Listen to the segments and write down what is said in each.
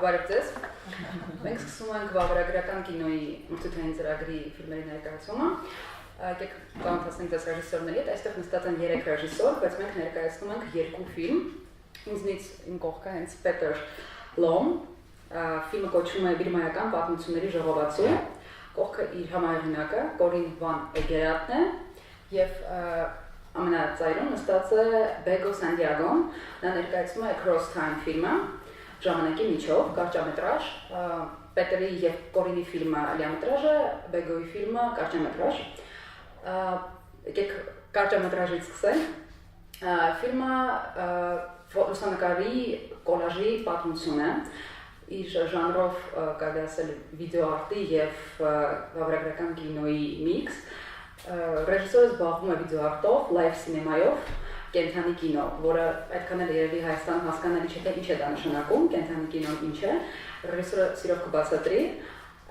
Բարևձեզ։ Մենք սկսում ենք վավերագրական կինոյի մրցութային ծրագրի ֆիլմերի ներկայացումը։ Եկեք կանոնացնենք ձեզ ռեժիսորների հետ, այստեղ նստած են 3 ռեժիսոր, բայց մենք ներկայացնում ենք 2 ֆիլմ։ Ինձնից իմ կողքը հենց Petr Lom, ֆիլմը կոչվում է Բիրմայական պատմությունների ժողովածու, կողքը իր համահեղինակը Corinne van Egeraatն է եւ ամենածայրում նստած է Bego Santiago-ն, նա ներկայացնում է Cross Time ֆիլմը, ժամանակի միջով, կարճամետրաժ, Պետրի եւ Կորինի ֆիլմը լիամետրաժ է, Բեգոյի ֆիլմը կարճամետրաժ։ Եկեք կարճամետրաժից սկսենք։ Ֆիլմը լուսանկարի կոլաժի պատմություն է, իր ժանրով կարելի ասել վիդեոարտի եւ վավերագրական կինոյի միքս։ Ռեժիսորը զբաղվում է վիդեոարտով, լայվ սինեմայով, կենթանի կինո, որը այդքան էլ երևի Հայաստան հասկանալի չէ, թե ինչ է դա նշանակում, կենթանի կինոն ինչ է, ռեժիսորը սիրով կբացատրի,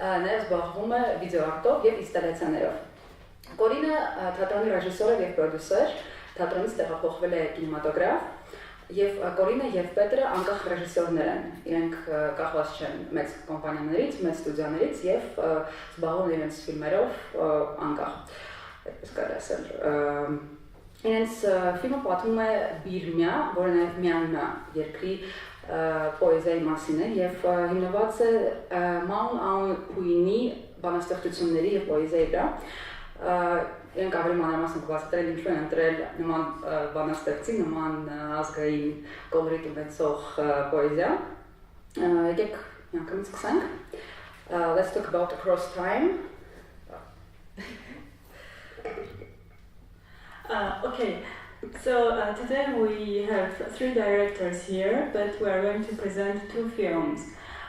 նաև զբաղվում է վիդեոարտով եւ ինստալացիաներով։ Կորինը թատրոնի ռեժիսոր է եւ պրոդյուսեր, թատրոնից տեղափոխվել է կինեմատոգրաֆ, եւ Կորինը եւ Պետրը անկախ ռեժիսորներ են, իրենք կախված չեն մեծ կոմպանիաներից, մեծ ստուդիաներից եւ զբաղվում են իրենց ֆիլմերով անկախ, այդպես կարելի ասել։ Իրենց ֆիլմը պատմում է Բիրմա, որը նաև միանուն է երկրի պոեզիայի մասին է եւ հիմնված է Maun Aung-Hui-ի բանաստեղծությունների եւ պոեզիայի վրա։ Իրենք ավելի մանրամասն կբացատրել ինչու են ընտրել նման բանաստեղծի, նման ազգային կոլորիտ ունեցող պոեզիա։ Եկեք միանգամից սկսենք։ Let's talk about Across Time. Okay, so today we have 3 directors here, but we are going to present 2 films.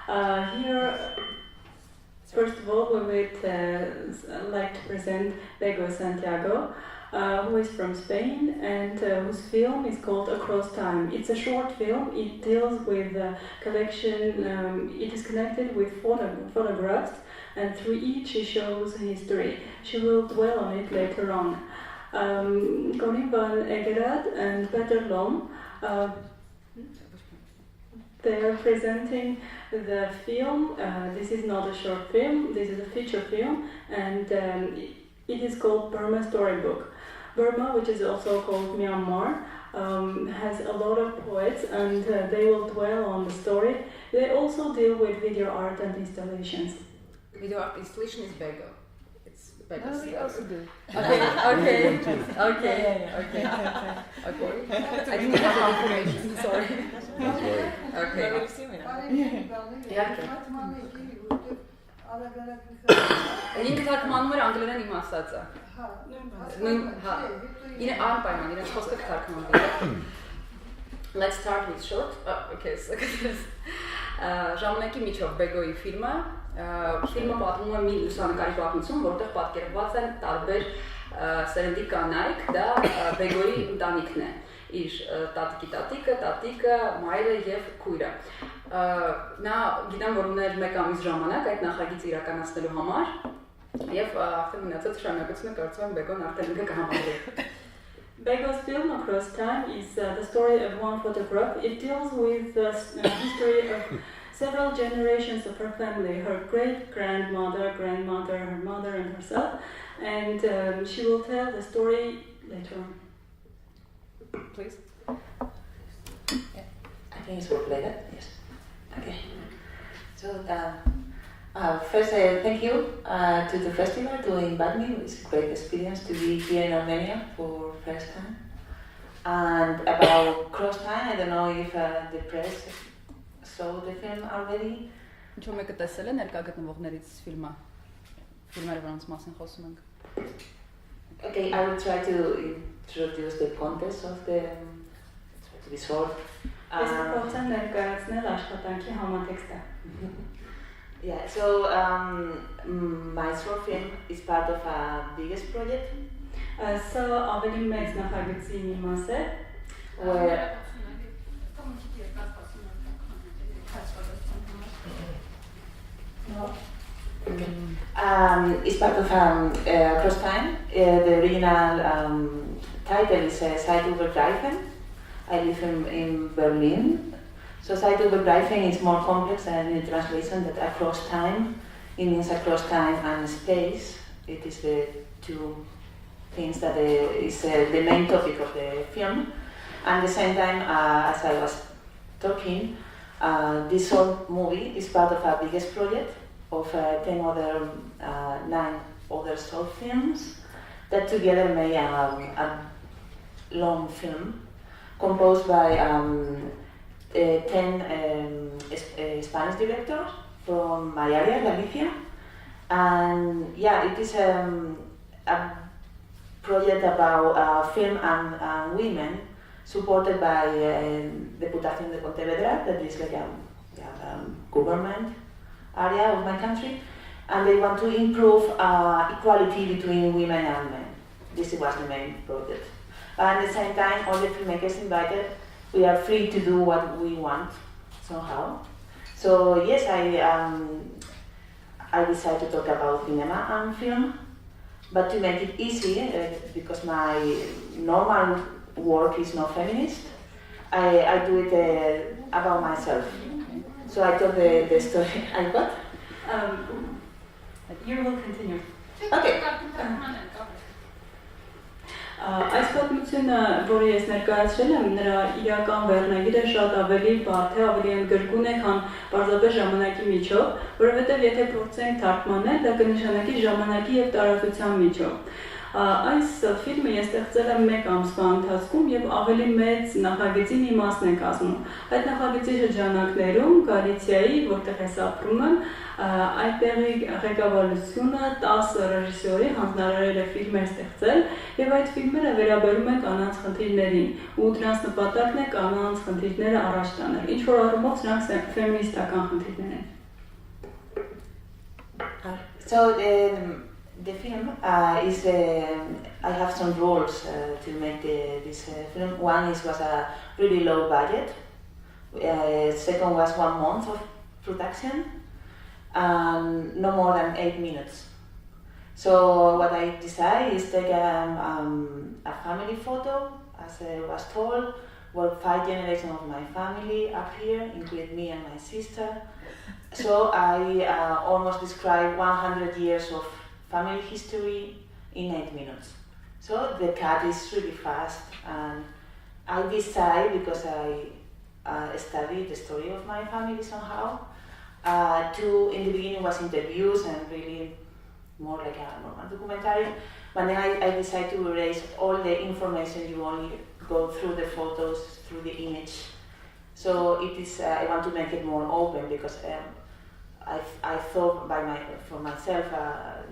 Here, first of all, we would like to present Bego Santiago, who is from Spain and whose film is called Across Time. It's a short film. It deals with collection. It is connected with photographs, and through each she shows history. She will dwell on it later on. Corinne van Egeraat and Petr Lom, they are presenting the film. This is not a short film, this is a feature film, and it is called Burma Storybook. Burma, which is also called Myanmar, has a lot of poets, and they will dwell on the story. They also deal with video art and installations. Video art installation is Bego. No, we also do. Okay. I didn't have confirmation, sorry. Okay. Ինքը թարգմանում էր անգլերեն իմ ասածը։ Հա։ Իրեն անպայման, իրեն խոսքը թարգմանվի։ Let's start with short. Okay, so ժամանակի միջով Բեգոյի ֆիլմը պատմում է մի լուսանկարի պատմություն, որտեղ պատկերված են տարբեր սերնդի կանայք, դա Բեգոյի ընտանիքն է, իր տատիկը, մայրը եւ քույրը։ Նա գիտեմ, որ ուներ 1 ամիս ժամանակ այդ նախագիծը իրականացնելու համար եւ արդեն մնացած շարունակությունը կարծում եմ Բեգոն արդեն ինքը կհամարի։ Bego's film Across Time is the story of one photograph. It deals with the history of several generations of her family, her great-grandmother, grandmother, her mother and herself, and she will tell the story later on. Please. Yeah. I think it's work later, yes. Okay. So first thank you to the festival to invite me. It's a great experience to be here in Armenia for first time. And about Cross Time, I don't know if the press saw the film already. Ինչու մեկը տեսել է ներկա գտնվողներից ֆիլմերը, որոնց մասին խոսում ենք։ Okay, I will try to introduce the context of the try to be short. Ես կփորձեմ ներկայացնել աշխատանքի համատեքստը։ Yeah, so my short film is part of a biggest project. So ավելի մեծ նախագծի մի մաս է, where it's part of Cross Time. The original title is Zeit übergreifen. I live in Berlin, Societal writing is more complex than in the translation that across time. It means across time and space. It is the two things that is the main topic of the film. And at the same time, as I was talking, this whole movie is part of our biggest project of 9 other short films that together made a long film composed by 10 Spanish directors from my area, Galicia. And yeah, it is a project about film and women supported by Deputación de Pontevedra, that is like a government area of my country, and they want to improve equality between women and men. This was the main project. And at the same time, all the filmmakers invited, we are free to do what we want somehow. So yes, I decided to talk about cinema and film, but to make it easy, because my normal work is not feminist, I do it about myself. So I told the story I got. You will continue. Okay. Այս պատմությունը, որը ես ներկայացրել եմ, նրա իրական վերնագիրը շատ ավելի բարդ է, ավելի ընդգրկուն է, քան պարզապես ժամանակի միջով, որովհետև եթե փորձենք թարգմանել, դա կնշանակի ժամանակի եւ տարածության միջով։ Այս ֆիլմը ես ստեղծել եմ 1 ամսվա ընթացքում եւ ավելի մեծ նախագծի մի մասն է կազմում։ Այդ նախագծի շրջանակներում Գալիցիայի, որտեղ ես ապրում եմ, այդտեղի ղեկավարությունը 10 ռեժիսորի հանձնարարել է ֆիլմեր ստեղծել եւ այդ ֆիլմերը վերաբերում են կանանց խնդիրներին ու դրանց նպատակն է կանանց խնդիրները առաջ տանել։ Ինչ որ առումով սրանք ֆեմինիստական խնդիրներ են։ So the film is I have some rules to make this film. One was a really low budget. Second was 1 month of production. No more than 8 minutes. So what I decided is take a family photo, as I was told, where 5 generations of my family appear, including me and my sister. So I almost describe 100 years of family history in 8 minutes. So the cut is really fast, and I decided, because I studied the story of my family somehow, in the beginning was interviews and really more like a normal documentary, but then I decided to erase all the information. You only go through the photos, through the image. So it is, I want to make it more open, because I thought for myself,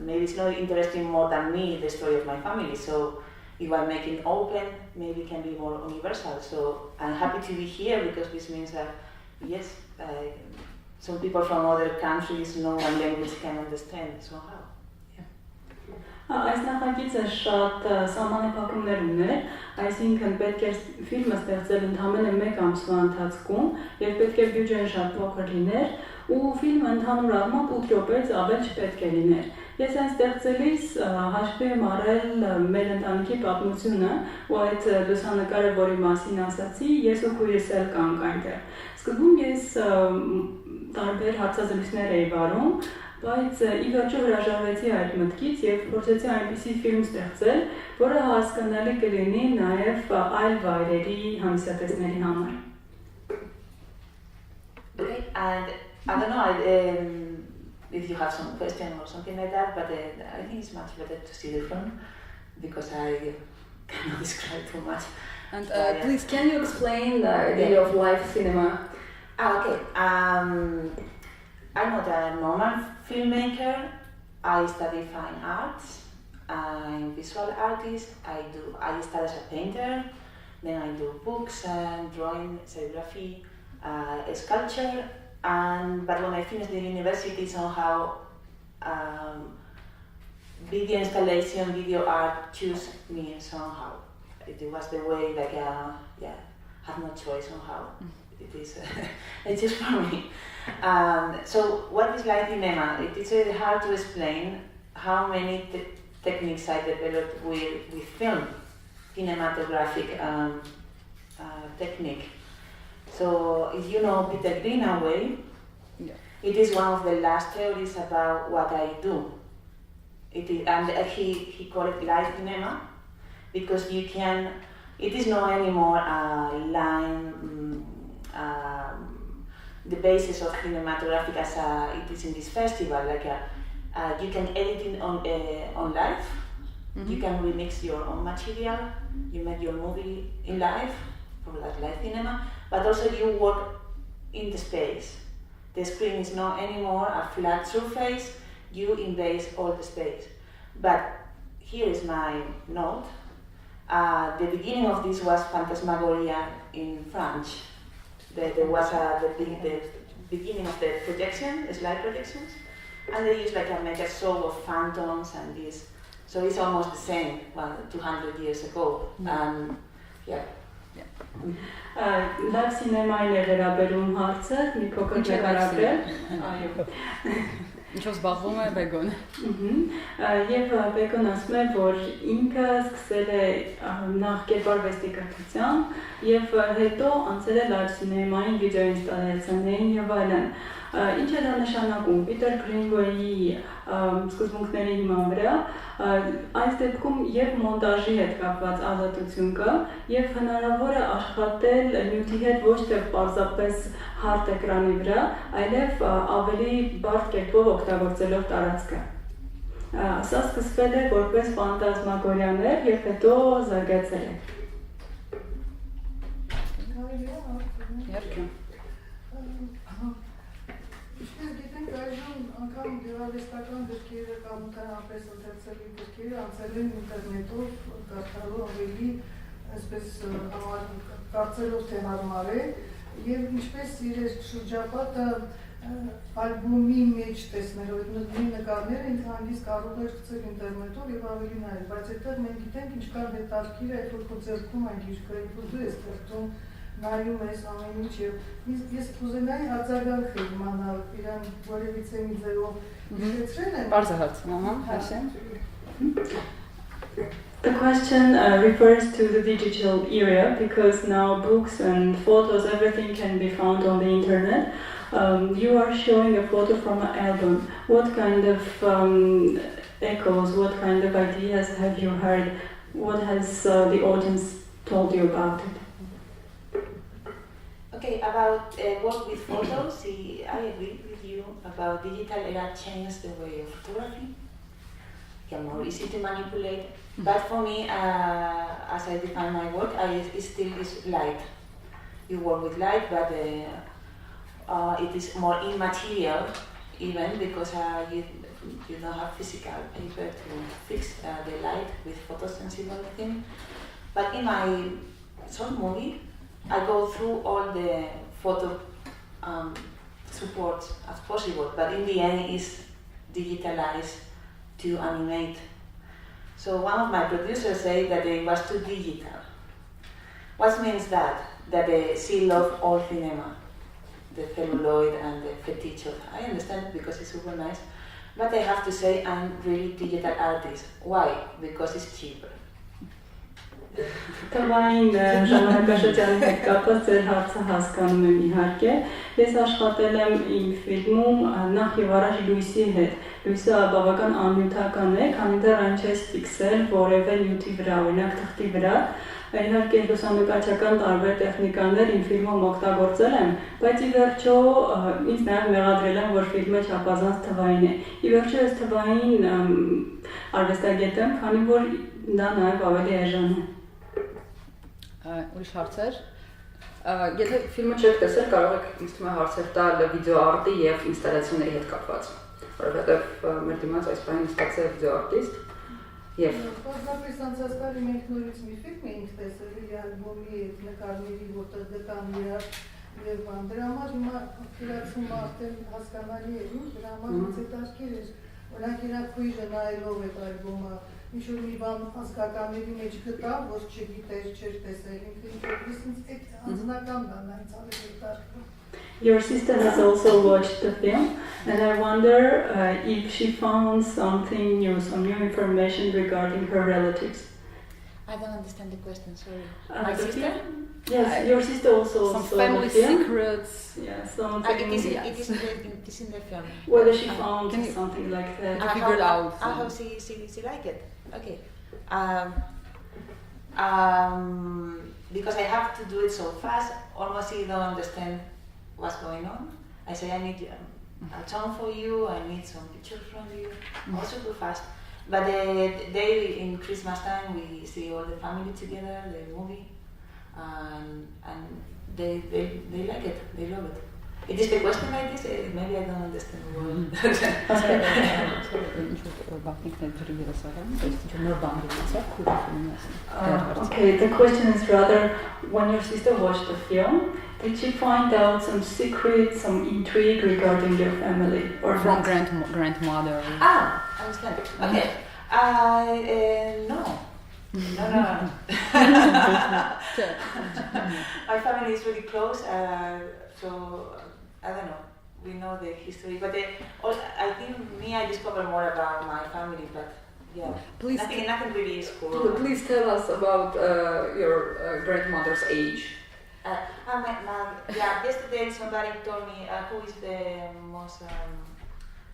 maybe it's not interesting more than me, the story of my family. So if I make it open, maybe it can be more universal. So I'm happy to be here, because this means that, yes, some people from other countries know one language can understand somehow. Այս նախագիծը շատ սահմանափակումներ ուներ, այսինքն պետք է ֆիլմը ստեղծել ընդամենը 1 ամսվա ընթացքում եւ պետք է բյուջեն շատ փոքր լիներ ու ֆիլմը ընդհանուր առմամբ 8 րոպեից ավել չպետք է լիներ։ Ես այն ստեղծելիս հաշվի եմ առել մեր ընտանիքի պատմությունը ու այդ լուսանկարը, որի մասին ասացի, ես ու քույրս էլ կանք այնտեղ։ Սկզբում ես տարբեր հարցազրույցներ էի վարում, բայց ի վերջո հրաժարվեցի այդ մտքից եւ փորձեցի այնպիսի ֆիլմ ստեղծել, որը հասկանալի կլինի նաեւ այլ վայրերի հանդիսատեսների համար։ Okay, and I don't know if you have some question or something like that, but I think it's much better to see the film, because I cannot describe too much. And please, can you explain the idea of live cinema? Okay. I'm not a normal filmmaker. I study fine arts. I'm a visual artist. I start as a painter. Then I do books and drawing, serigraphy, sculpture. But when I finished the university, somehow video installation, video art chose me somehow. It was the way, like, have no choice somehow. It is, it's just for me. So what is live cinema? It is very hard to explain how many techniques I developed with film, cinematographic technique. So if you know Peter Greenaway, it is one of the last theories about what I do. It is, and he called it live cinema because you can. It is not anymore a line. The basis of cinematographic as it is in this festival, you can edit it on live. Mm-hmm. You can remix your own material. You make your movie in live, for that live cinema. But also you work in the space. The screen is not anymore a flat surface. You invade all the space. But here is my note. The beginning of this was Phantasmagoria in French. There was the beginning of the projection, slide projections, and they used a mega show of phantoms and this. So it's almost the same, 200 years ago. Yeah. Լավ սինեմային է վերաբերում հարցը, մի փոքր նկարագրել։ Այո։ Ինչով զբաղվում է Բեգոն։ Եվ Բեգոն ասում է, որ ինքը սկսել է նախ կերպարվեստի կրթությամբ եւ հետո անցել է լավ սինեմային վիդեոինստալացիաներին եւ այլն։ Ինչ է դա նշանակում Պիտեր Գրինվեյի սկզբունքների հիման վրա, այս դեպքում եւ մոնտաժի հետ կապված ազատություն կա եւ հնարավոր է աշխատել նյութի հետ ոչ թե պարզապես հարթ էկրանի վրա, այլև ավելի բարդ կերպով օգտագործելով տարածքը։ Սա սկսվել է որպես ֆանտազմագորիաներ եւ հետո զարգացել է։ Գիտենք այժմ անգամ գեղարվեստական գրքերը կամ ընդհանրապես ընթերցելի գրքերը անցել են ինտերնետով կարդալու ավելի այսպես կարծելով թե հարմար է եւ ինչպես իրենց շրջապատը ալբոմի մեջ տեսնելով այդ նկարները ինքը հանգիստ կարող է գցել ինտերնետով եւ ավելի նայել, բայց այդտեղ մենք գիտենք ինչքան հետաքրքիր է այդ որ քո ձեռքում այն գիրքը որ դու ես ստեղծում նայում ես ամեն ինչ եւ ես կուզենայի արձագանք իմանալ իրան որևիցե մի ձևով իշխեցրել են Պարզահարց, հաշեն The question refers to the digital era because now books and photos, everything can be found on the internet. You are showing a photo from an album. What kind of echoes, what kind of ideas have you heard? What has the audience told you about it? Okay, about work with photos, I agree with you about digital era changed the way of photography. It's more easy to manipulate. But for me, as I define my work, it still is light. You work with light, but it is more immaterial, even because you don't have physical paper to fix the light with photosensible thing. But in my short movie, I go through all the photo supports as possible, but in the end, it's digitalized to animate. So one of my producers said that it was too digital. What means that? That she loved all cinema, the celluloid and the fetish of. I understand it because it's super nice, but I have to say I'm really digital artist. Why? Because it's cheaper. Թվային ժամանակաշրջանի հետ կապված ձեր հարցը հասկանում եմ իհարկե։ Ես աշխատել եմ իմ ֆիլմում նախ եւ առաջ լույսի հետ։ Լույսը բավական աննյութական է, քանի դեռ այն չէ ֆիքսել որևէ նյութի վրա, օրինակ թղթի վրա։ Իհարկե լուսանկարչական տարբեր տեխնիկաներ իմ ֆիլմում օգտագործել եմ, բայց ի վերջո ինձ նաև մեղադրել եմ, որ ֆիլմը չափազանց թվային է։ Ի վերջո ես թվային արվեստագետ եմ, քանի որ դա նաև ավելի էժան է։ Ուրիշ հարցեր։ Եթե ֆիլմը չեք տեսել, կարող եք ինձ թվում է հարցեր տալ վիդեոարտի եւ ինստալացիաների հետ կապված, որովհետեւ մեր դիմաց այս բանը ստացել է վիդեոարտիստ եւ Պարզապես անցած տարի մենք նորից մի ֆիլմ էինք տեսել ալբոմի նկարների, որտեղ դեկան իրար եւ դրա համար հիմա քրացումը արդեն հասկանալի է, դրա համար ինձ հետաքրքիր էր, օրինակ իրանք քույրը նայելով այդ ալբոմը ինչ-որ մի բան ազգականների մեջ գտա, որ չգիտեր, չէր տեսել, ինքը ինչ-որ ինձ այդ անձնական բանն է ինձ ավելի հետաքրքիր։ Your sister has also watched the film, and I wonder if she found something new, some new information regarding her relatives. I don't understand the question, sorry. My My sister? Yes, your sister also Some saw family the film. secrets. Yeah, something. It is in the film. Whether she found Can you- something like that. I figured out. I hope she like it. Okay. Because I have to do it so fast, almost you don't understand what's going on. I say I need a song for you, I need some pictures from you, also too fast. But the day in Christmas time we see all the family together, the movie, and they like it, they love it. It is the question like this, maybe I don't understand well. Okay, the question is rather, when your sister watched the film, did she find out some secrets, some intrigue regarding your family? Or From not? grandmother. I understand. Okay. No. No. My family is really close, so I don't know. We know the history, but I think I discover more about my family, but yeah, Please, nothing really is cool. Please tell us about your grandmother's age. Yesterday somebody told me who is the most,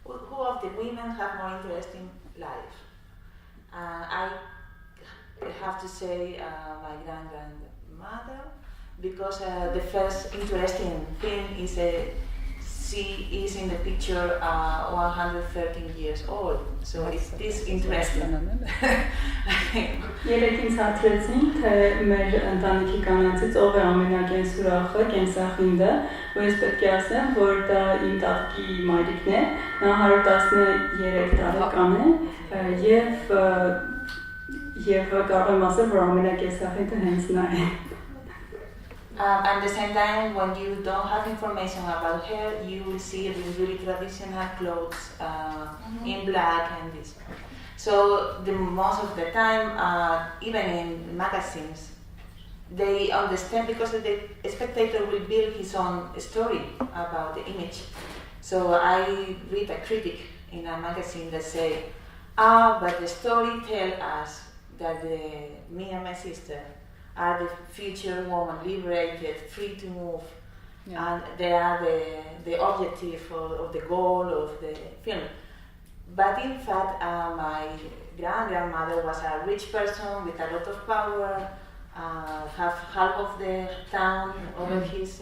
who of the women have more interesting life. I have to say my grandmother, because the first interesting thing is she is in the picture 113 years old, so it is interesting. Երեքին ցածրեցին, թե մեր ընտանիքի կանանցից ով է ամենակենսուրախը, կենսախինդը, ու ես պետք է ասեմ, որ դա իմ տատկի մայրիկն է, նա 113 տարեկան է, եւ կարող եմ ասել, որ ամենակենսախինդը hենց նա է. At the same time, when you don't have information about her, you will see really traditional clothes in black and this. So most of the time, even in magazines, they understand, because the spectator will build his own story about the image. So I read a critic in a magazine that say, but the story tells us that me and my sister are the future woman, liberated, free to move, and they are the objective or the goal of the film. But in fact, my grandmother was a rich person with a lot of power, have half of the town over his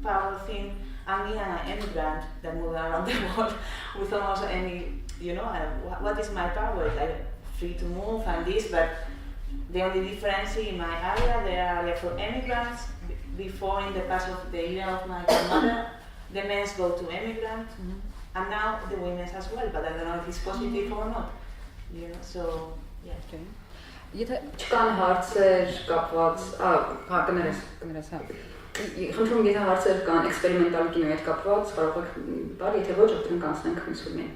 power thing, and me an immigrant that moved around the world with almost any, what is my power? Like free to move and this, but the only difference in my area, the area for immigrants, before in the past of the era of my grandmother, the men go to immigrant, and now the women as well, but I don't know if it's positive or not. So, yeah. Okay. Չկան հարցեր կապված, կներես, հա։ Խնդրում եթե հարցեր կան էքսպերիմենտալ կինոյի հետ կապված, կարող եք տալ, եթե ոչ, ապրենք անցնենք ինսուլին։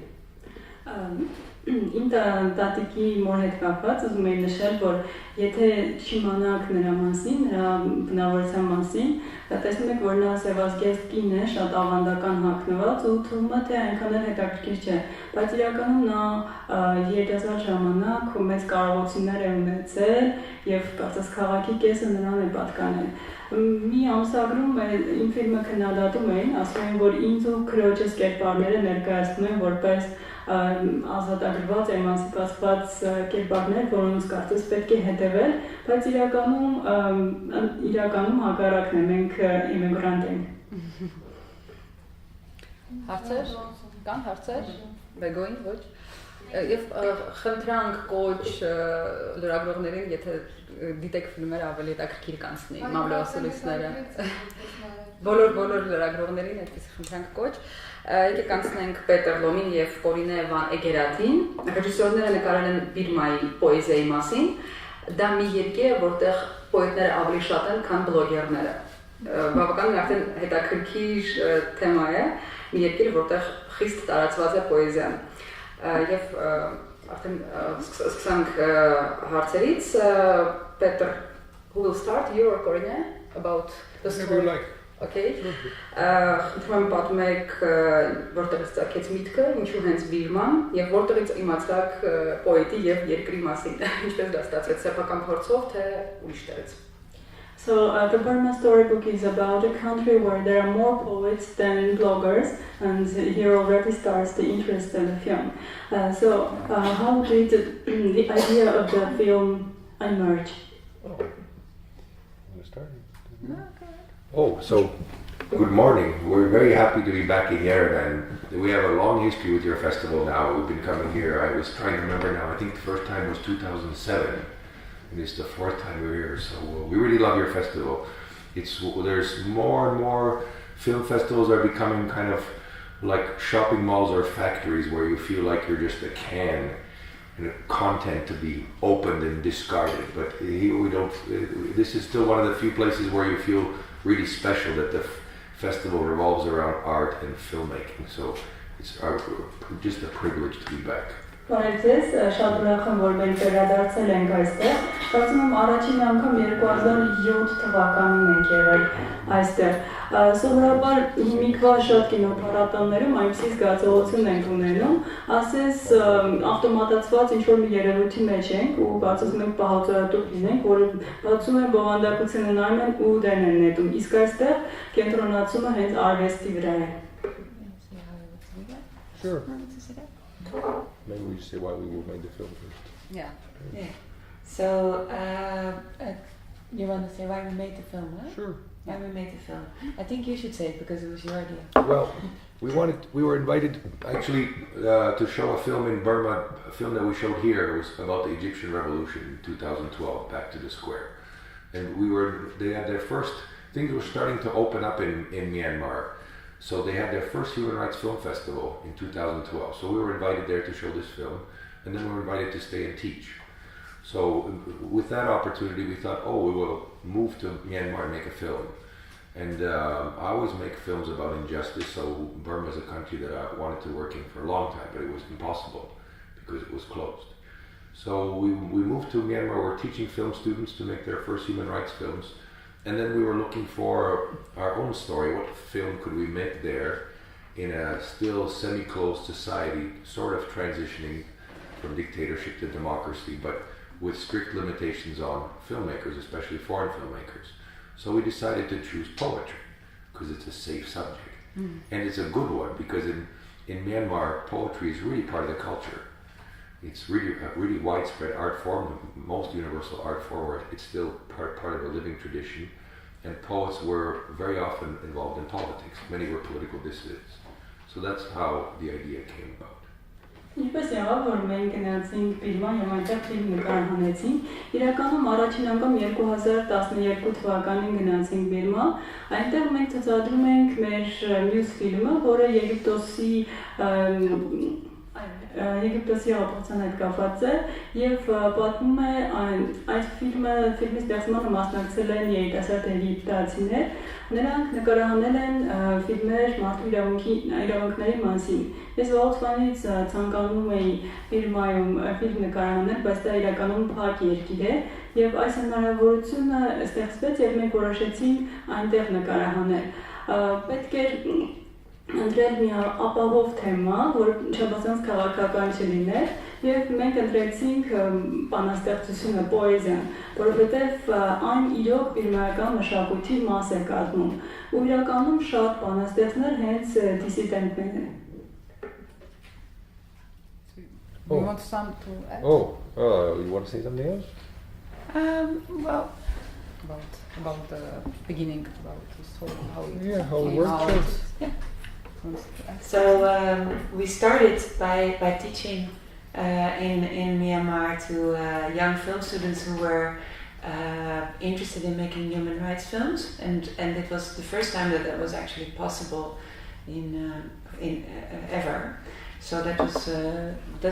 Իմ տատիկի մոր հետ կապված ուզում եմ նշել, որ եթե չիմանաք նրա մասին, նրա բնավորության մասին, տեսնում եք, որ նա սևազգեստ կին է, շատ ավանդական հագնված ու թվում է, թե այնքան էլ հետաքրքիր չէ, բայց իրականում նա երիտասարդ ժամանակ մեծ կարողություններ է ունեցել եւ կարծես քաղաքի կեսը նրան է պատկանել։ Մի ամսագրում իմ ֆիլմը քննադատում էին, ասում են, որ ինձ ու քրոջս կերպարները ներկայացնում են որպես ազատագրված, էմանսիպացված կերպարներ, որոնց կարծես պետք է հետևել, բայց իրականում հակառակն է, մենք իմիգրանտ ենք։ Հարցեր? Կան հարցեր? Բեգոին, ոչ? Եվ խնդրանք կոչ լրագրողներին, եթե դիտեք ֆիլմերը ավելի հետաքրքիր կանցնի, մամլոասոլիստները, բոլոր լրագրողներին այդպես խնդրանք կոչ, եկեք կանցնենք Պետր Լոմին եւ Corinne van Egeraatին, ռեժիսորները նկարել են Բիրմայի պոեզիայի մասին, դա մի երկիր է, որտեղ պոետները ավելի շատ են, քան բլոգերները, բավականին արդեն հետաքրքիր թեմա է, մի երկիր, որտեղ խիստ տարածված է պոեզիան, եւ արդեն սկսանք հարցերից, Պետր, who will start, you or Corinne, about the story? Okay. Խնդրում եմ պատմեք որտեղից ծագեց միտքը, ինչու հենց Բիրման եւ որտեղից իմացաք պոետի եւ երկրի մասին, ինչպես դա ստացվեց սեփական փորձով թե ուրիշ տեղից։ So the Burma Storybook is about a country where there are more poets than bloggers, and here already starts the interest in the film. How did the idea of the film emerge? So good morning. We're very happy to be back in Yerevan. We have a long history with your festival now. We've been coming here. I was trying to remember now. I think the first time was 2007. And it's the fourth time we're here, so we really love your festival. There's more and more film festivals are becoming kind of like shopping malls or factories where you feel like you're just a can and content to be opened and discarded. But here we don't. This is still one of the few places where you feel really special that the festival revolves around art and filmmaking. So it's just a privilege to be back. Բարեձեզ, շատ ուրախ եմ, որ մենք վերադարձել ենք այստեղ։ Կարծում եմ առաջին անգամ 2007 թվականին ենք եղել այստեղ։ Սովորաբար հիմիկվա շատ կինոփառատոններում այնպիսի զգացողություն ենք ունենում, ասես ավտոմատացված ինչ-որ մի երևույթի մեջ ենք ու բացում ենք պահածոյատուփ լինենք, որը բացում են բովանդակությունը նայում են ու դեն են նետում։ Իսկ այստեղ կենտրոնացումը հենց արվեստի վրա է։ Sure. Maybe we just say why we made the film first. Yeah. So, you want to say why we made the film, huh? Sure. Why we made the film. I think you should say it because it was your idea. Well, we were invited actually to show a film in Burma, a film that we showed here. It was about the Egyptian Revolution in 2012, Back to the Square. And they had their first, things were starting to open up in Myanmar. So they had their first Human Rights Film Festival in 2012. So we were invited there to show this film, and then we were invited to stay and teach. So with that opportunity, we thought, we will move to Myanmar and make a film. And I always make films about injustice, so Burma is a country that I wanted to work in for a long time, but it was impossible because it was closed. So we moved to Myanmar. We're teaching film students to make their first human rights films. And then we were looking for our own story. What film could we make there in a still semi-closed society, sort of transitioning from dictatorship to democracy, but with strict limitations on filmmakers, especially foreign filmmakers. So we decided to choose poetry, because it's a safe subject. And it's a good one, because in Myanmar, poetry is really part of the culture. It's really a really widespread art form, the most universal art form. It's still part of a living tradition, and poets were very often involved in politics. Many were political dissidents. So that's how the idea came about. Ինչպես եղավ, որ մենք գնացինք Բիրմա եւ այնտեղ ֆիլմ նկարահանեցինք։ Իրականում առաջին անգամ 2012 թվականին գնացինք Բիրմա։ Այնտեղ մենք ցուցադրում ենք մեր մյուս ֆիլմը, որը Եգիպտոսի հաղորդության հետ կապված է եւ պատմում է այդ ֆիլմի ստեղծմանը մասնակցել են երիտասարդ եգիպտացիներ, նրանք նկարահանել են ֆիլմեր մարդու իրավունքների մասին։ Ես վաղուց ցանկանում էի Բիրմայում ֆիլմ նկարահանել, բայց դա իրականում փակ երկիր է եւ այս հնարավորությունը ստեղծվեց եւ մենք որոշեցինք այնտեղ նկարահանել։ Պետք է ընտրել մի ապահով թեմա, որ չափազանց քաղաքական չլիներ, եւ մենք ընտրեցինք բանաստեղծությունը, պոեզիան, որովհետեւ այն իրոք բիրմայական մշակույթի մաս է կազմում։ Ու իրականում շատ բանաստեղծներ հենց դիսիդենտներ են։ You want some to add? You want to say something else? Well, about the beginning, about the story, how it works. Yeah. So we started by teaching in Myanmar to young film students who were interested in making human rights films, and it was the first time that was actually possible in ever. So that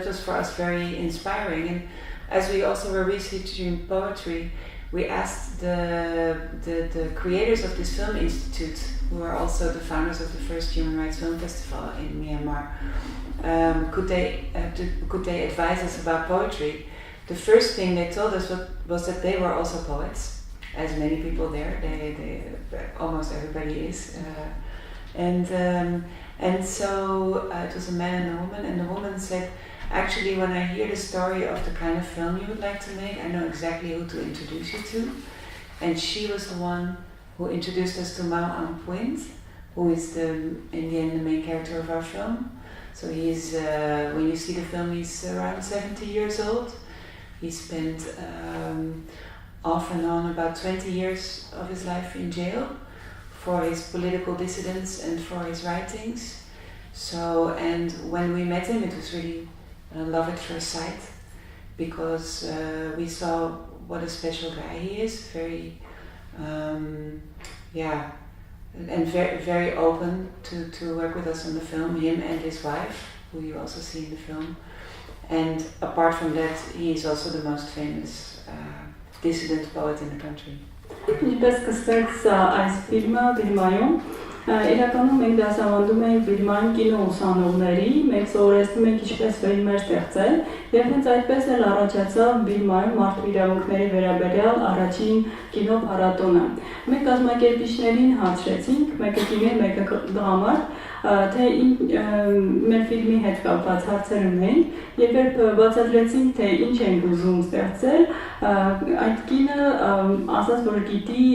was for us very inspiring. And as we also were researching poetry, we asked the creators of this film institute, who are also the founders of the first Human Rights Film Festival in Myanmar, could they advise us about poetry? The first thing they told us was that they were also poets, as many people there. They almost everybody is, and so it was a man and a woman, and the woman said, actually, when I hear the story of the kind of film you would like to make, I know exactly who to introduce you to. And she was the one who introduced us to Mao Ang-Puint, who is in the end the main character of our film. So he's, when you see the film, he's around 70 years old. He spent off and on about 20 years of his life in jail for his political dissidence and for his writings. So, and when we met him, it was really love at first sight, because we saw what a special guy he is, very, and very, very open to work with us on the film, him and his wife, who you also see in the film. And apart from that, he is also the most famous dissident poet in the country. Ինչպես սկսեց այս ֆիլմը Բիրմայում, իրականում մենք դասավանդում ենք Բիրմայում կինո ուսանողների, մենք սովորեցնում ենք ինչպես ֆիլմեր ստեղծել, եւ հենց այդպես էլ առաջացավ Բիրմայում մարդու իրավունքների վերաբերյալ առաջին կինո փառատոնը։ Մենք կազմակերպիչներին հարցրեցինք, մեկը կինո, մեկը դրամատ, թե մեր ֆիլմի հետ կապված հարցեր ունեին, եւ երբ բացատրեցինք, թե ինչ ենք ուզում ստեղծել, այդ կինը ասաց, որ գիտի,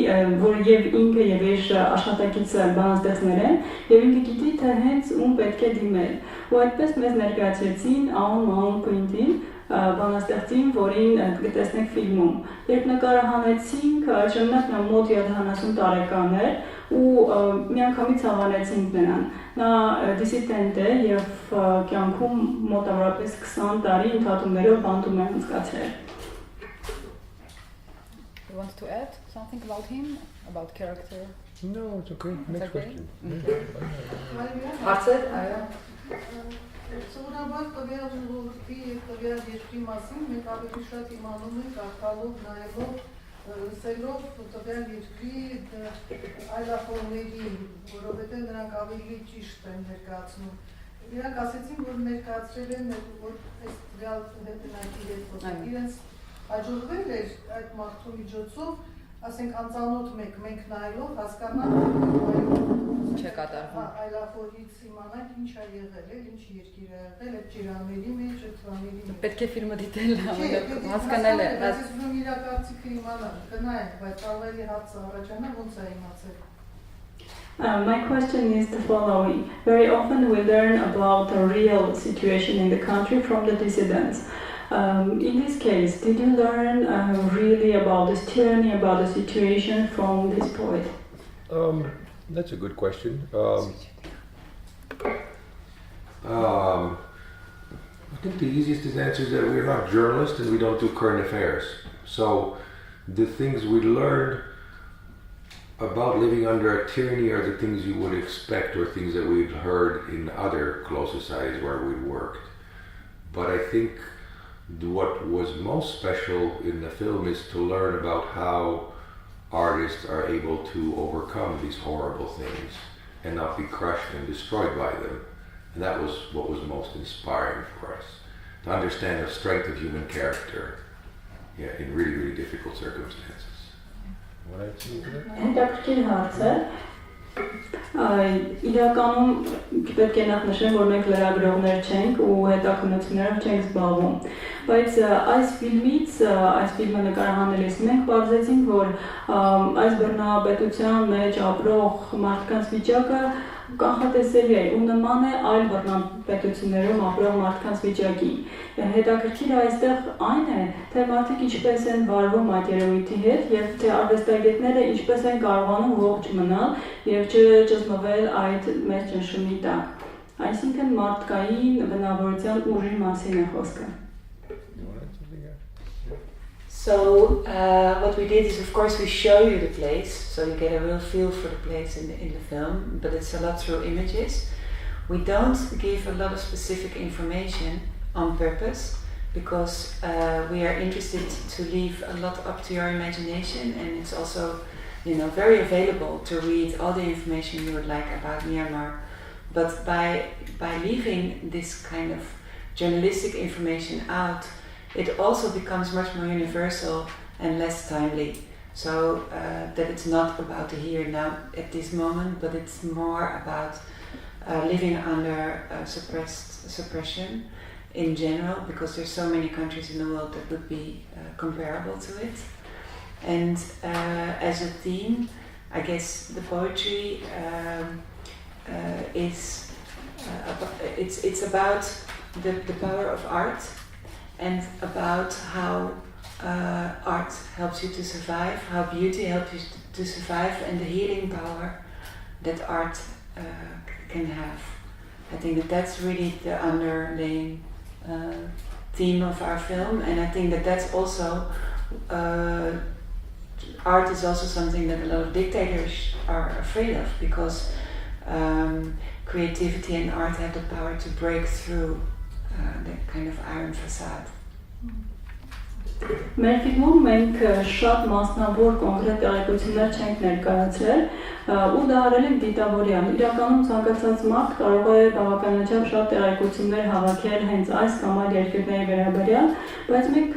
որ եւ ինքը եւ իր աշխատակիցը բանաստեղծներ են, եւ ինքը գիտի, թե հենց ում պետք է դիմել։ Ու այդպես մեզ ներկայացրեցին Mao Ang-Puint-ին, բանաստեղծին, որին կտեսնեք ֆիլմում։ Երբ նկարահանեցինք, ժամանակ նա մոտ 70 տարեկան էր, ու միանգամից հավանեցինք նրան։ Նա դիսիդենտ է եւ կյանքում մոտավորապես 20 տարի ընդհատումներով բանտում է անցկացրել։ You want to add something about him, about character? No, it's okay. Next question. Հարցեր, այո։ Սովորաբար տվյալ ժողովրդի եւ տվյալ երկրի մասին մենք ավելի շատ իմանում ենք արտալով, նայելով, լսելով տվյալ երկրի այլախոհներին, որովհետեւ նրանք ավելի ճիշտ են ներկայացնում։ Իրանք ասեցին, որ ներկայացրել են, որ այս տվյալ հետնակի հետ խոսել, իրենց հաջողվել էր այդ մարդու միջոցով, ասենք անծանոթ մենք նայելով հասկանանք Չէ կատարվում։ Այլախոհից իմանանք ինչ է եղել, ինչ երկիր է եղել, այդ ջիրանների մեջ, այդ բաների մեջ։ Պետք է ֆիլմը դիտել, հասկանալ է։ Բայց ուզում իրականացիքը իմանալ, գնայինք, բայց ավելի հարցը առաջանա ոնց է իմացել։ My question is the following. Very often we learn about the real situation in the country from the dissidents. In this case, did you learn really about this tyranny, about the situation from this poet? That's a good question. I think the easiest answer is that we're not journalists and we don't do current affairs. So the things we learned about living under a tyranny are the things you would expect or things that we've heard in other closed societies where we worked. But I think what was most special in the film is to learn about how artists are able to overcome these horrible things and not be crushed and destroyed by them. And that was what was most inspiring for us, to understand the strength of human character in really, really difficult circumstances. Հետաքրքիր հարց է։ Իրականում պետք է նախ նշեմ, որ մենք լրագրողներ չենք ու հետաքննություններով չենք զբաղվում, բայց այս ֆիլմը նկարահանելիս մենք պարզեցինք, որ այս բռնապետության մեջ ապրող մարդկանց վիճակը կանխատեսելի է ու նման է այլ բռնապետություններում ապրող մարդկանց վիճակի։ Հետաքրքիրը այստեղ այն է, թե մարդիկ ինչպես են վարվում այդ երևույթի հետ եւ թե արվեստագետները ինչպես են կարողանում ողջ մնալ եւ չճզմվել այդ մեր ճնշումի տակ։ Այսինքն մարդկային բնավորության ուժի մասին է խոսքը։ So what we did is, of course, we show you the place, so you get a real feel for the place in the film, but it's a lot through images. We don't give a lot of specific information on purpose, because we are interested to leave a lot up to your imagination, and it's also, very available to read all the information you would like about Myanmar. But by leaving this kind of journalistic information out, it also becomes much more universal and less timely. So that it's not about the here and now at this moment, but it's more about living under suppression in general, because there's so many countries in the world that would be comparable to it. And as a theme, I guess the poetry is it's about the power of art, and about how art helps you to survive, how beauty helps you to survive, and the healing power that art can have. I think that that's really the underlying theme of our film, and I think that that's also art is also something that a lot of dictators are afraid of, because creativity and art have the power to break through that kind of iron facade. Մեր ֆիլմում մենք շատ մասնավոր կոնկրետ տեղեկություններ չենք ներկայացրել ու դա արել ենք դիտավորյալ։ Իրականում ցանկացած մարդ կարող է բավականաչափ շատ տեղեկություններ հավաքել հենց այս կամ այլ երկրների վերաբերյալ, բայց մենք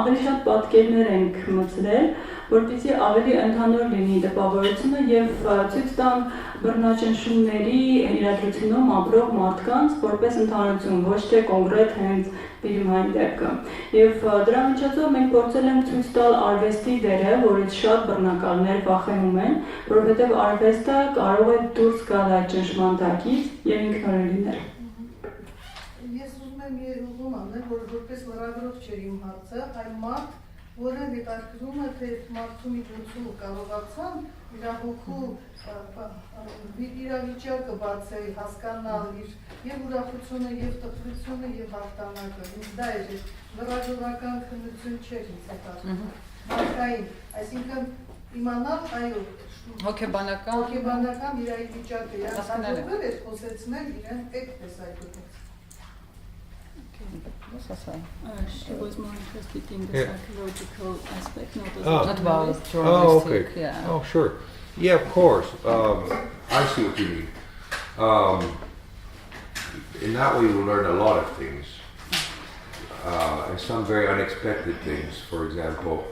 ավելի շատ պատկերներ ենք մտցրել, որպեսզի ավելի ընդհանուր լինի տպավորությունը եւ ցույց տան բռնաճնշումների իրադրությունում ապրող մարդկանց որպես ընդհանրություն, ոչ թե կոնկրետ հենց ֆիլմային դեպքը։ Եվ դրա միջոցով մենք փորձել ենք ցույց տալ արվեստի դերը, որից շատ բռնակալներ վախենում են, որովհետև արվեստը կարող է դուրս գալ այդ ճնշման տակից եւ ինքնուրույն լինել։ Ես ուզում եմ ուզում անել, որ որպես լրագրող չէր իմ հարցը, այլ մարդ, որը հետաքրքրում է, թե մարդու միջոցով կարողացան իր հոգու իրավիճակը բացել, հասկանալ իր եւ ուրախությունը, եւ տխրությունը, եւ հաղթանակը։ Ինձ դա էր լրագրողական քննություն չէր ինձ հետաքրքրում։ Մարդկային, այսինքն իմանալ, այո, հոգեբանական իրավիճակը, հասկանալը է խոսեցնել իրեն այդպես այդպես։ She was more interested in the psychological aspect, not about journalistic. Oh, okay. Yeah. Oh, sure. Yeah, of course. I see what you mean. In that way, you learn a lot of things, and some very unexpected things. For example,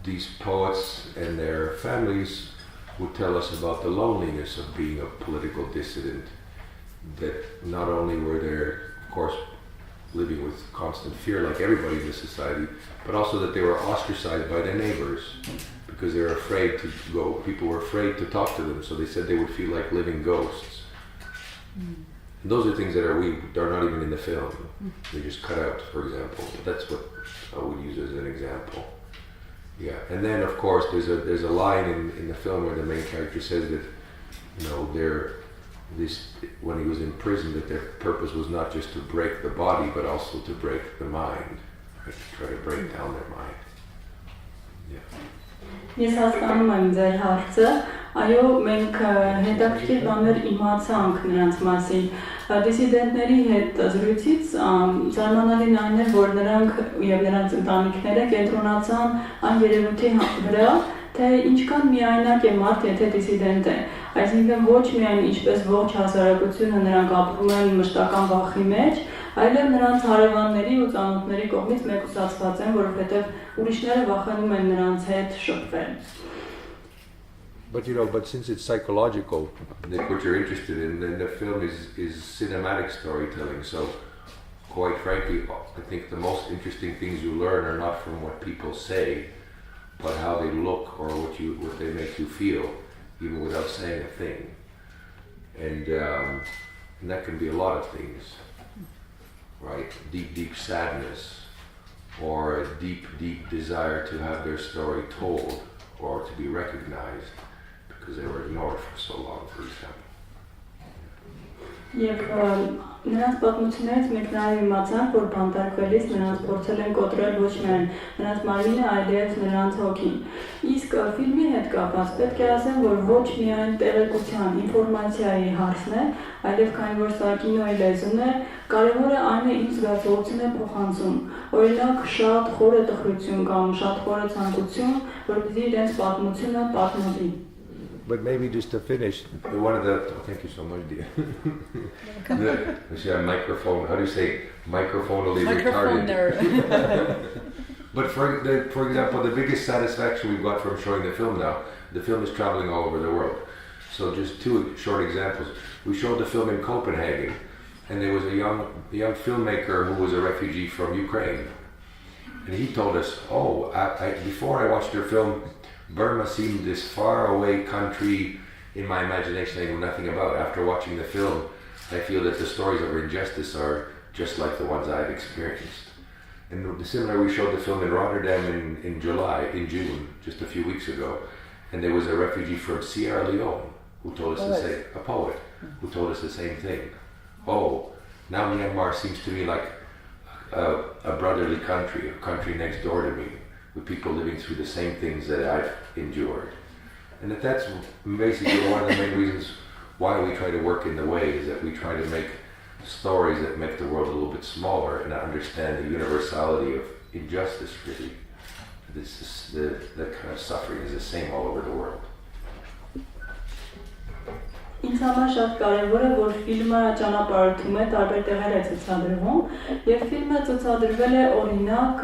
these poets and their families would tell us about the loneliness of being a political dissident. That not only were there, of course, living with constant fear like everybody in the society, but also that they were ostracized by their neighbors because they were afraid to go. People were afraid to talk to them, so they said they would feel like living ghosts. And those are things that are not even in the film. They're just cut out, for example. That's what I would use as an example. Yeah, and then of course there's a line in the film where the main character says that, you know, when he was in prison, that their purpose was not just to break the body, but also to break the mind, right? To try to break down their mind. Yeah. Ես հասկանում եմ ձեր հարցը, այո, մենք հետաքրքիր բաներ իմացանք նրանց մասին։ Դիսիդենտների հետ զրույցից զարմանալին այն էր, որ նրանք եւ նրանց ընտանիքները կենտրոնացան այն երևույթի վրա, թե ինչքան միայնակ է մարդ, եթե դիսիդենտ է։ Այսինքն ոչ միայն ինչպես ողջ հասարակությունը նրանք ապրում են մշտական վախի մեջ, այլև նրանց հարևանների ու ծանոթների կողմից մեկուսացված են, որովհետև ուրիշները վախենում են նրանց հետ շփվել։ But since it's psychological, what you're interested in, then the film is cinematic storytelling. So, quite frankly, I think the most interesting things you learn are not from what people say, but how they look or what they make you feel, even without saying a thing. And that can be a lot of things, right? Deep sadness, or a deep desire to have their story told or to be recognized because they were ignored for so long, for example. Եվ նրանց պատմություններից մենք նաև իմացանք, որ բանտարկվելիս նրանց փորձել են կոտրել ոչ միայն նրանց մարմինը, այլև նրանց հոգին։ Իսկ ֆիլմի հետ կապված պետք է ասեմ, որ ոչ միայն տեղեկության, ինֆորմացիայի հարցն է, այլև քանի որ սա կինոյի լեզուն է, կարևորը այն է ինչ զգացողություն է փոխանցում։ Օրինակ շատ խորը տխրություն կամ շատ խորը ցանկություն, որպեսզի իրենց պատմությունը պատմվի։ But maybe just to finish, thank you so much, dear. Microphone, how do you say microphonally retarded? But for example, the biggest satisfaction we've got from showing the film now, the film is traveling all over the world. So just two short examples. We showed the film in Copenhagen, and there was a young filmmaker who was a refugee from Ukraine. And he told us, before I watched your film, Burma seemed this far away country in my imagination I knew nothing about. After watching the film, I feel that the stories of injustice are just like the ones I've experienced. And similar, we showed the film in Rotterdam in June, just a few weeks ago, and there was a refugee from Sierra Leone who told us a poet, who told us the same thing. Oh, now Myanmar seems to me like a brotherly country, a country next door to me, with people living through the same things that I've endured. And that's basically one of the main reasons why we try to work in the way, is that we try to make stories that make the world a little bit smaller and understand the universality of injustice, really. The kind of suffering is the same all over the world. Ինձ համար շատ կարևոր է, որ ֆիլմը ճանապարհորդում է, տարբեր տեղեր է ցուցադրվում, եւ ֆիլմը ցուցադրվել է օրինակ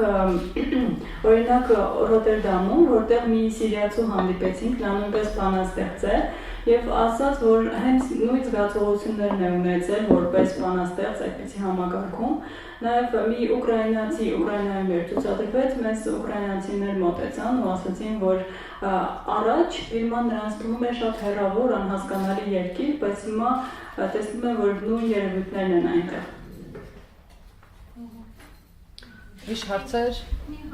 Ռոտերդամում, որտեղ մի սիրիացու հանդիպեցինք, նա նույնպես բանաստեղծ է, եւ ասաց, որ հենց նույն զգացողություններն է ունեցել որպես բանաստեղծ այդպիսի համակարգում, նաեւ մի ուկրաինացի Ուկրաինայում ցուցադրվեց, մեզ ուկրաինացիներ մոտեցան ու ասացին, որ առաջ ֆիլմը նրանց թվում է շատ հեռավոր, անհասկանալի երկիր, բայց հիմա տեսնում եմ, որ նույն երևույթներն են այնտեղ։ Իշ հարցեր։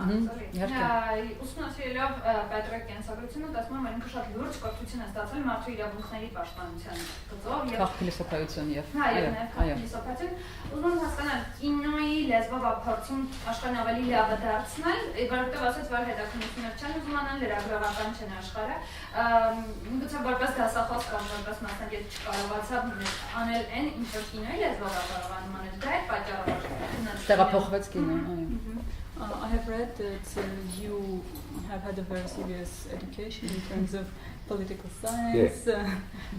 Ուսումնասիրելով Պետրի կենսագրությունը, տեսնում եմ, ինքը շատ լուրջ կրթություն է ստացել մարդու իրավունքների պաշտպանության գծով եւ քաղաքապետություն եւ քաղաքապետություն։ Ուզում եմ հասկանալ, կինոյի լեզվաբափորձում աշխարհն ավելի լավը դարձնել, որովհետեւ ասած, որ հետաքննություններ չեն ուզում անել, լրագրողական չեն աշխարհը, գուցե որպես դասախոս կամ որպես մասնագետ չկարողացավ անել այն, ինչ որ կինոյի լեզվով կարողանում անել, դա է պատճառը։ Տեղափոխվեց կինոն։ I have read that you have had a very serious education in terms of political science,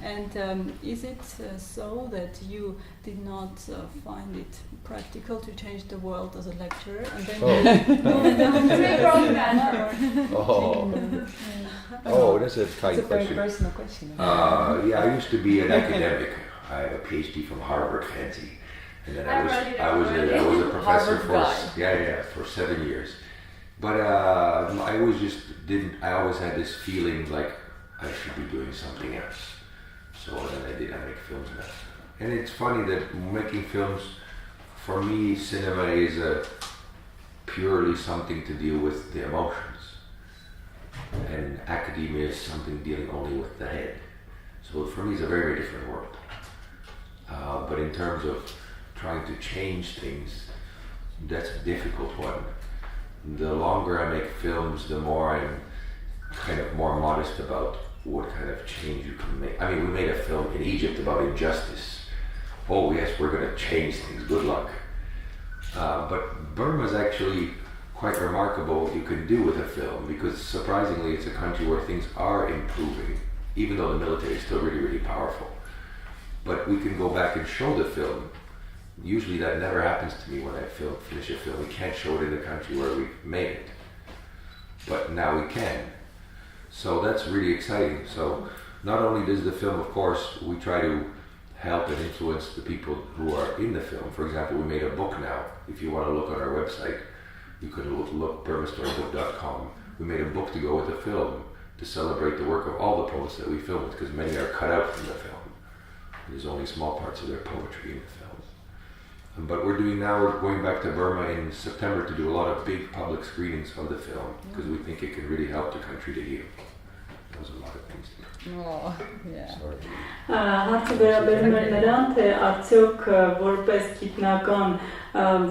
and is it so that you did not find it practical to change the world as a lecturer and then that's a tight question. It's a very personal question. I used to be an academic. I have a PhD from Harvard, fancy. And then I was a professor for 7 years. But I always had this feeling like I should be doing something else. So then I make films now. And it's funny that making films, for me, cinema is purely something to deal with the emotions. And academia is something dealing only with the head. So for me, it's a very, very different world. But in terms of trying to change things, that's a difficult one. The longer I make films, the more I'm kind of more modest about what kind of change you can make. I mean, we made a film in Egypt about injustice. Oh yes, we're going to change things, good luck. But Burma is actually quite remarkable what you can do with a film, because surprisingly it's a country where things are improving, even though the military is still really, really powerful. But we can go back and show the film. Usually that never happens to me when I finish a film. We can't show it in the country where we made it. But now we can. So that's really exciting. So not only does the film, of course, we try to help and influence the people who are in the film. For example, we made a book now. If you want to look on our website, you could look burmastorybook.com. We made a book to go with the film to celebrate the work of all the poets that we filmed, because many are cut out from the film. There's only small parts of their poetry in the film. But we're going back to Burma in September to do a lot of big public screenings of the film, because we think it can really help the country to heal. There's a lot of things there. Oh, yeah. Sorry. Հարցը վերաբերում է նրան, թե արդյոք որպես գիտնական,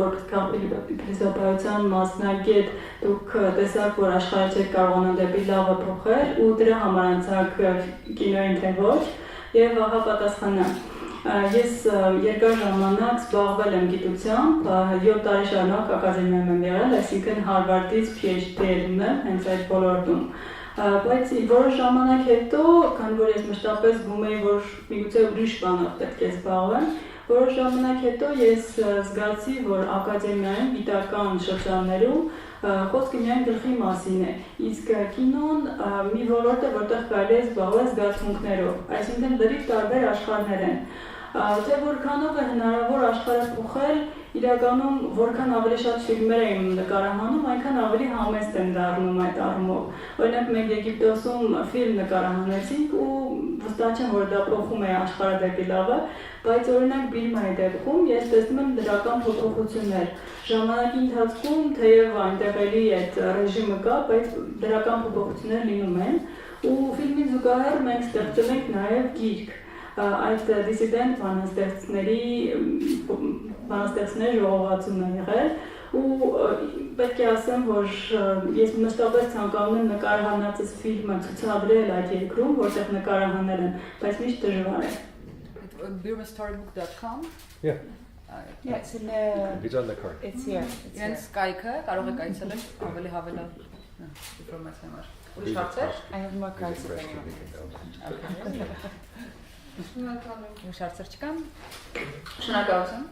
որպես քաղաքապետության մասնագետ դուք տեսաք, որ աշխարհը չէ կարողանա դեպի լավը փոխել ու դրա համար անցաք կինոյին թե ոչ, եւ ահա պատասխանը. Ես երկար ժամանակ զբաղվել եմ գիտությամբ, 7 տարի շարունակ ակադեմիայում եմ եղել, այսինքն Հարվարդից PhD ունեմ հենց այդ ոլորտում։ Բայց որոշ ժամանակ հետո, քանի որ ես մշտապես զգում էի, որ միգուցե ուրիշ բանով պետք է զբաղվեմ, Որոշ ժամանակ հետո ես զգացի, որ ակադեմիայում գիտական շրջաններում խոսքը միայն գլխի մասին է, իսկ կինոն մի ոլորտ է, որտեղ կարելի է զբաղվել զգացմունքներով, այսինքն լրիվ տարբեր աշխարհներ են։ Թե որքանով է հնարավոր աշխարհը փոխել, իրականում որքան ավելի շատ ֆիլմեր եմ նկարահանում, այնքան ավելի համեստ եմ դառնում այդ առումով։ Օրինակ մենք Եգիպտոսում ֆիլմ նկարահանեցինք ու վստահ չեմ, որ դա փոխում է աշխարհը դեպի լավը, բայց օրինակ Բիրմայի դեպքում ես տեսնում եմ դրական փոփոխություններ։ Ժամանակի ընթացքում թեև այնտեղ էլի այդ ռեժիմը կա, բայց դրական փոփոխություններ լինում են ու ֆիլմին զուգահեռ մենք ստեղծել ենք նաև գիրք այդ դիսիդենտ բանաստեղծների ժողովածուն է եղել ու պետք է ասեմ, որ ես մշտապես ցանկանում եմ նկարահանածս ֆիլմը ցուցադրել այդ երկրում, որտեղ նկարահանել եմ, բայց միշտ դժվար է։ burmastorybook.com Yeah. Yes, It's on the card. it's here. Իրենց կայքը կարող եք այցելել ավելի հավելյալ ինֆորմացիա համար։ Ուրիշ հարցեր։ I have more cards if anyone. Շնորհակալ եմ։ Ուրիշ հարցեր չկան։ Շնորհակալություն։